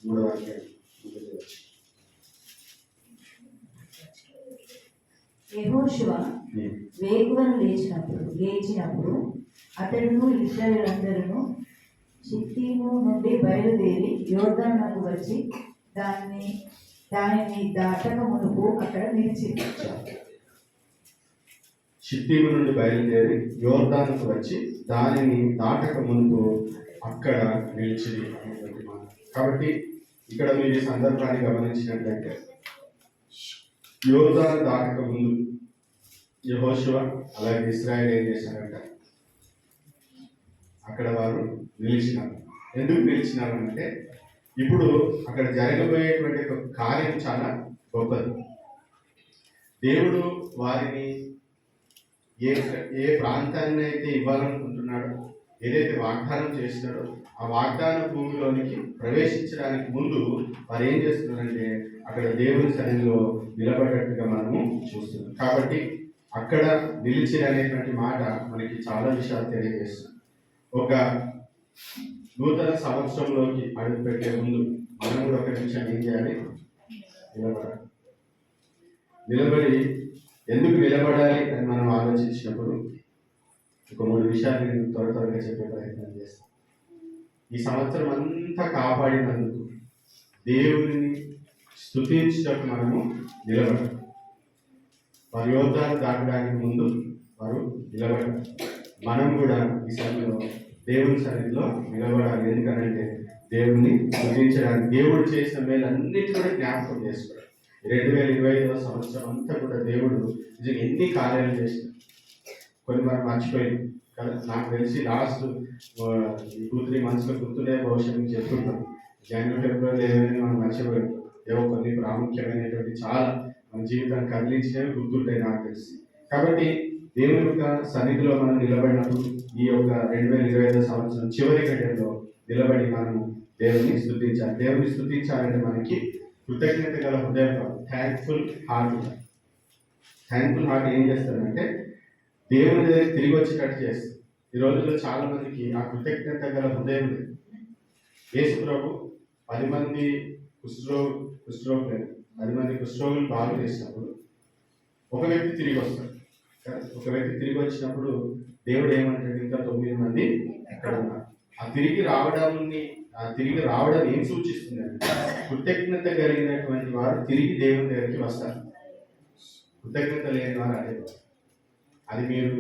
3వ అధ్యాయం. యెహోషువ వేకువను లేచినప్పుడు అతడును ఇశ్రాయేలీయులందరూ షిత్తీము నుండి బయలుదేరి యోర్దానునకు వచ్చి దానిని దాటక మునుపు అక్కడ నిలిచింది. షిత్తీము నుండి బయలుదేరి యోర్దానుకు వచ్చి దానిని దాటక మునుపు అక్కడ నిలిచింది అనేటువంటి మాట. కాబట్టి ఇక్కడ మీరు ఈ సందర్భాన్ని గమనించినట్లయితే యోర్దాను దాటక ముందు యెహోషువ అలాగే ఇశ్రాయేలు ఏం చేశారంట, అక్కడ వారు నిలిచినారు. ఎందుకు నిలిచినారు అంటే ఇప్పుడు అక్కడ జరగబోయేటువంటి ఒక కార్యం చాలా గొప్పది. దేవుడు వారిని ఏ ప్రాంతాన్ని అయితే ఇవ్వాలనుకుంటున్నాడో, ఏదైతే వాగ్దానం చేసినాడో ఆ వాగ్దాన భూమిలోనికి ప్రవేశించడానికి ముందు వారు ఏం చేస్తున్నారంటే అక్కడ దేవుని సన్నిధిలో నిలబడ్డట్టుగా మనము చూస్తున్నాం. కాబట్టి అక్కడ నిలిచి అనేటువంటి మాట మనకి చాలా విషయాలు తెలియజేస్తుంది. ఒక నూతన సంవత్సరంలోకి అడుగు పెట్టే ముందు మనం కూడా ఒక నిమిషం ఏం చేయాలి? నిలబడి ఎందుకు నిలబడాలి అని మనం ఆలోచించినప్పుడు ఒక 3 విషయాలు నేను త్వరగా చెప్పే ప్రయత్నం చేస్తాను. ఈ సంవత్సరం అంతా కాపాడినందుకు దేవుడిని స్తుతించడానికి మనము నిలబడాలి. వారి యోర్దాను దాటడానికి ముందు వారు నిలబడాలి. మనం కూడా ఈ సమయంలో దేవుని సన్నిధిలో నిలబడాలి. ఎందుకంటే దేవుణ్ణి స్తుతించడానికి, దేవుడు చేసిన మేలన్నిటి కూడా జ్ఞాపకం చేసుకోవాలి. 2025వ సంవత్సరం అంతా కూడా దేవుడు నిజంగా ఎన్ని కార్యాలు చేసినారు, కొన్ని మనం మర్చిపోయింది కదా. నాకు తెలిసి లాస్ట్ 2-3 మంత్స్లో గుర్తుండే భవిష్యత్తు చెప్తుంటాం. జనవరి ఫిబ్రవరి ఏమైనా మనం మర్చిపోయాం. ఏవో కొన్ని ప్రాముఖ్యమైనటువంటి చాలా మన జీవితాన్ని కదిలించినవి గుర్తుంటాయి నాకు తెలిసి. కాబట్టి దేవుని యొక్క సన్నిధిలో మనం నిలబడినప్పుడు ఈ యొక్క 2025 సంవత్సరం చివరి గడియలో నిలబడి మనము దేవుని స్తుతించాలి. దేవుని స్తుతించాలంటే మనకి కృతజ్ఞత గల హృదయం, థ్యాంక్ఫుల్ హార్ట్. థ్యాంక్ఫుల్ హార్ట్ ఏం చేస్తారంటే దేవుని దగ్గర తిరిగి వచ్చేటట్టు చేస్తారు. ఈ రోజుల్లో చాలా మందికి ఆ కృతజ్ఞత గల హృదయం లేదు. యేసు ప్రభు 10 మంది కుష్ఠరోగులు 10 మంది కుష్ఠరోగులు బాగు చేసినప్పుడు ఒక వ్యక్తి తిరిగి వస్తాడు. ఒక వ్యక్తి తిరిగి వచ్చినప్పుడు దేవుడు ఏమంటాడు? ఇంకా 9 మంది ఎక్కడ ఉన్నారు? ఆ తిరిగి రావడం ఏం సూచిస్తుంది అంటే కృతజ్ఞత కలిగినటువంటి వారు తిరిగి దేవుని దగ్గరికి వస్తారు. కృతజ్ఞత లేని వారు అదే. అది మీరు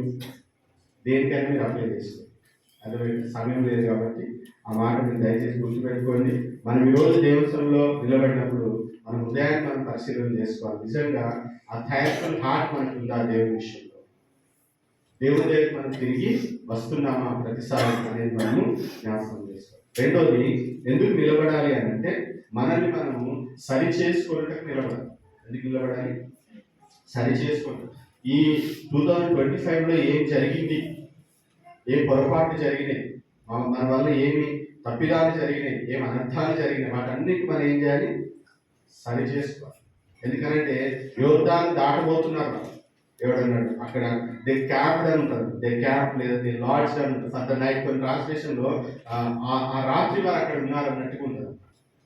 దేనికైనా మీరు అప్లై చేసుకోండి. అది సమయం లేదు కాబట్టి ఆ మాట మీరు దయచేసి గుర్తుపెట్టుకోండి. మనం ఈరోజు దేవస్థానంలో నిలబడినప్పుడు మన హృదయాన్ని మనం పరిశీలన చేసుకోవాలి. నిజంగా ఆ థ్యాంక్ఫుల్ హార్ట్ మనకు ఉందా దేవుని విషయంలో? దేవుని దగ్గర మనం తిరిగి వస్తున్నామా ప్రతిసారి అనేది మనము జ్ఞాపకం చేసుకోవాలి. రెండోది, ఎందుకు నిలబడాలి అని అంటే మనల్ని మనము సరి చేసుకోవడానికి నిలబడాలి. ఎందుకు నిలబడాలి? సరి చేసుకోవడం. ఈ 2025లో ఏం జరిగింది, ఏ పొరపాటు జరిగినాయి, మన వల్ల ఏమి తప్పిదాలు జరిగినాయి, ఏమి అనర్థాలు జరిగినాయి, వాటన్నిటి మనం ఏం చేయాలి? సరి చేసుకోవాలి. ఎందుకంటే యోర్దాను దాటబోతున్నారు. ఎవడన్నాడు అక్కడ దే క్యాప్డ్ అని ఉంటారు, దే క్యాప్ లేదా దే లాడ్జ్ అని ఉంటుంది. ఫర్ ద నైట్ కొన్ని ట్రాన్స్లేషన్లో ఆ రాత్రి వారు అక్కడ ఉన్నారు అన్నట్టుగా ఉంటుంది.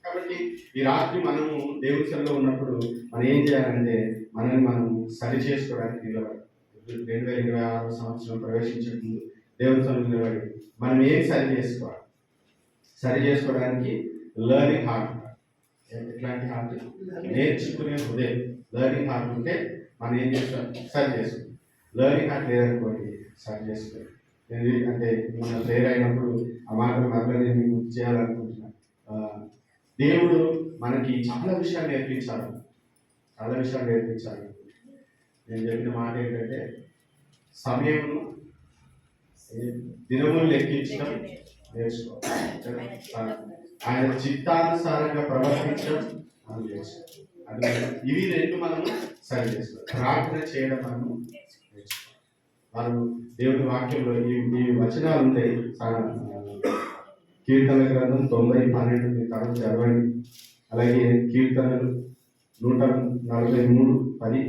కాబట్టి ఈ రాత్రి మనము దేవుని సన్నిధిలో ఉన్నప్పుడు మనం ఏం చేయాలంటే మనల్ని మనం సరి చేసుకోవడానికి నిలబడాలి. 2026 సంవత్సరం ప్రవేశించే ముందు దేవుని సన్నిధిలో నిలబడి మనం ఏం సరి చేసుకోవడానికి లెర్నింగ్ హార్ట్. ఎట్లాంటి హార్ట్? నేర్చుకునే హృదయం. లెర్నింగ్ హార్ట్ ఉంటే మనం ఏం చేస్తాం? సరి చేసుకుంటాం. లెర్నింగ్ హార్ట్ లేదనుకోండి సరి చేసుకోండి. అంటే మన ప్రేర్ అయినప్పుడు ఆ మాటలు మరలా నేను మీకు గుర్తు చేయాలనుకుంటున్నాను. దేవుడు మనకి చాలా విషయాలు నేర్పించాలి. నేను చెప్పిన మాట ఏంటంటే సమయమును దినములు లెక్కించడం నేర్చుకోవాలి. ఆయన చిత్తానుసారంగా ప్రవర్తించడం మనం నేర్చుకోవాలి. అది ఇవి 2 మనము సరి చేసుకోవాలి. ప్రార్థన చేయడం మనము నేర్చుకోవాలి. మనం దేవుని వాక్యంలో ఈ వచనాలు ఉంటాయి. కీర్తన గ్రంథం 90:12 తర్వాత చదవండి. అలాగే కీర్తనలు 143:10,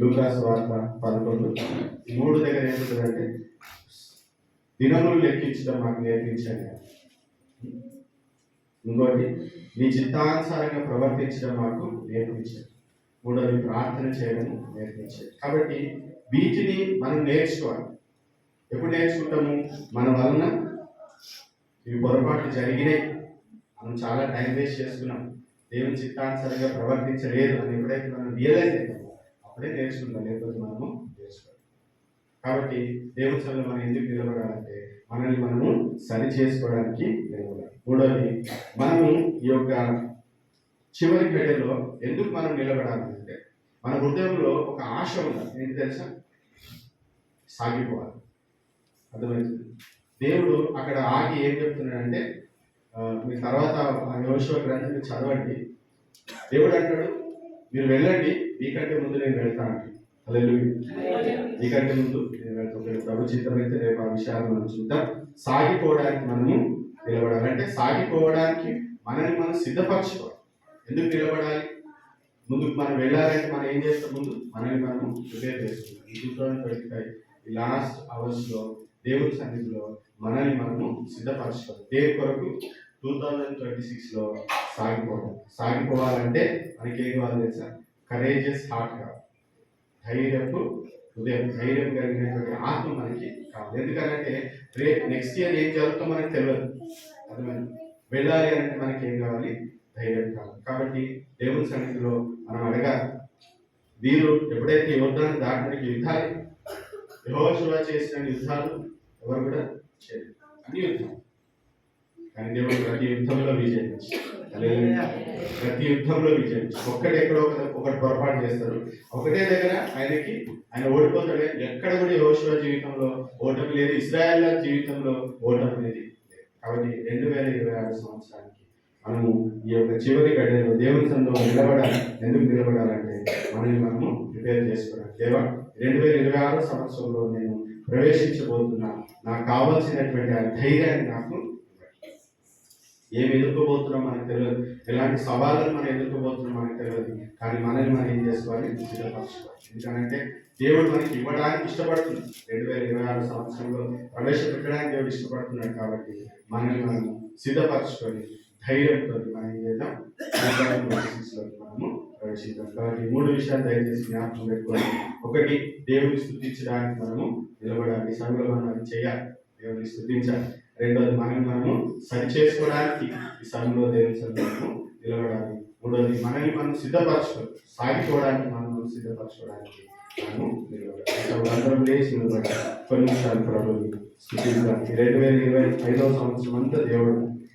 లూకాసు వార్త 11. 3 దగ్గర ఏముంటుందంటే దినములు లెక్కించడం మాకు నేర్పించాలి. ఇంకోటి నీ చిత్తానుసారంగా ప్రవర్తించడం మాకు నేర్పించాడు. మూడోది ప్రార్థన చేయడం నేర్పించాడు. కాబట్టి వీటిని మనం నేర్చుకోవాలి. ఎప్పుడు నేర్చుకుంటాము? మన వలన ఇవి పొరపాట్లు జరిగినాయి, మనం చాలా టైం వేస్ట్ చేసుకున్నాం, దేవుని చిత్తానుసారంగా ప్రవర్తించలేదు అని ఎప్పుడైతే మనం రియలైజ్ అవుతామో అప్పుడే నేర్చుకుంటాం, లేకపోతే మనము నేర్చుకోవాలి. కాబట్టి దేవుని సన్నిధిలో మనం ఎందుకు నిలబడాలంటే మనల్ని మనము సరి చేసుకోవడానికి నిలబడాలి. మూడోది, మనము ఈ యొక్క చివరి గడియలో ఎందుకు మనం నిలబడాలంటే మన హృదయంలో ఒక ఆశ ఉండాలి. ఏంటి తెలుసా? సాగిపోవాలి. అర్థమవుతుంది. దేవుడు అక్కడ ఆగి ఏం చెప్తున్నాడంటే, మీ తర్వాత యోషువ గ్రంథం మీరు చదవండి. దేవుడు అంటాడు, మీరు వెళ్ళండి, మీకంటే ముందు నేను వెళ్తాను. హల్లెలూయా. మీకంటే ముందు నేను వెళ్తాను. ప్రభు చిత్తమైతే రేపు ఆ విషయాలు మనం చూద్దాం. సాగిపోవడానికి మనము నిలబడాలి. అంటే సాగిపోవడానికి మనల్ని మనం సిద్ధపరచుకోవాలి. ఎందుకు నిలబడాలి? ముందుకు మనం వెళ్ళాలంటే మనం ఏం చేస్తాం? ముందు మనల్ని మనం ప్రిపేర్ చేసుకుంటాం. ఈ 2025 ఈ లాస్ట్ అవర్స్ లో దేవుడి సన్నిధిలో మనల్ని మనము సిద్ధపరచుకోవాలి. దేవుడి కొరకు 2026 లో సాగిపోవాలంటే మనకి ఏం కావాలి తెలుసా? కరేజియస్ హార్ట్ కావాలి. ధైర్యపు హృదయం, ధైర్యం కలిగినటువంటి ఆత్మ మనకి కావాలి. ఎందుకంటే రేపు నెక్స్ట్ ఇయర్ ఏం జరుగుతుందో మనకు తెలియదు. అర్థమైంది. వెళ్ళాలి అంటే మనకి ఏం కావాలి? ధైర్యం కావాలి. కాబట్టి దేవుని సన్నిధిలో మనం అడగాలి. వీరు ఎప్పుడైతే యోర్దాను దాటడానికి యుద్ధాలు, యెహోషువ చేసిన యుద్ధాలు ఎవరు కూడా చేయలేదు. అన్ని యుద్ధాలు, కానీ దేవుడు ప్రతి యుద్ధంలో విజయం ఇచ్చాడు. ప్రతి యుద్ధంలో విజయం ఇచ్చాడు. ఒక్కటి ఎక్కడో ఒకటి పొరపాటు చేస్తారు, ఒకటే దగ్గర ఆయన ఓడిపోతాడు. ఎక్కడ కూడా యెహోషువ జీవితంలో ఓటమి లేదు, ఇశ్రాయేల్ జీవితంలో ఓటమి లేదు. కాబట్టి 2026 సంవత్సరానికి మనము ఈ యొక్క చివరి గడియలో దేవుని సన్నిధిలో నిలబడాలి. ఎందుకు నిలబడాలంటే మనల్ని మనము ప్రిపేర్ చేసుకోవాలి. దేవా, 2026 సంవత్సరంలో నేను ప్రవేశించబోతున్నా, నాకు కావాల్సినటువంటి ఆ ధైర్యాన్ని నాకు ఏమి ఎదుర్కోబోతున్నాం మనకు తెలియదు, ఎలాంటి సవాళ్ళను మనం ఎదుర్కోబోతున్నాం మనకు తెలియదు. కానీ మనల్ని మనం ఏం చేసుకోవాలి? సిద్ధపరచుకోవాలి. ఎందుకంటే దేవుడు మనకి ఇవ్వడానికి ఇష్టపడుతున్నాడు. 2026 సంవత్సరంలో ప్రవేశపెట్టడానికి దేవుడు ఇష్టపడుతున్నాడు. కాబట్టి మనల్ని మనం సిద్ధపరచుకొని ధైర్యంతో మనం ఏం చేద్దాం? మనము ప్రవేశిద్దాం. కాబట్టి 3 విషయాలు దయచేసి జ్ఞాపకం పెట్టుకోవాలి. ఒకటి, దేవుని స్తుతించడానికి మనము నిలబడాలి. సభలో మనం అది చేయాలి, దేవుని స్తుతించాలి. రెండోది, మనము సరి చేసుకోవడానికి ఈ సమయంలో దేవుని సన్నిధిలో నిలబడాలి. మూడోది, మనల్ని మనం సిద్ధపరచుకోవాలి. సాగిపోవడానికి మనం సిద్ధపరచుకోవడానికి మనము నిలబడాలి. అందరం లేచి నిలబడాలి. కొన్ని నిమిషాలు ప్రభువుని స్తుతించడానికి. 2025 సంవత్సరం అంతా దేవుడు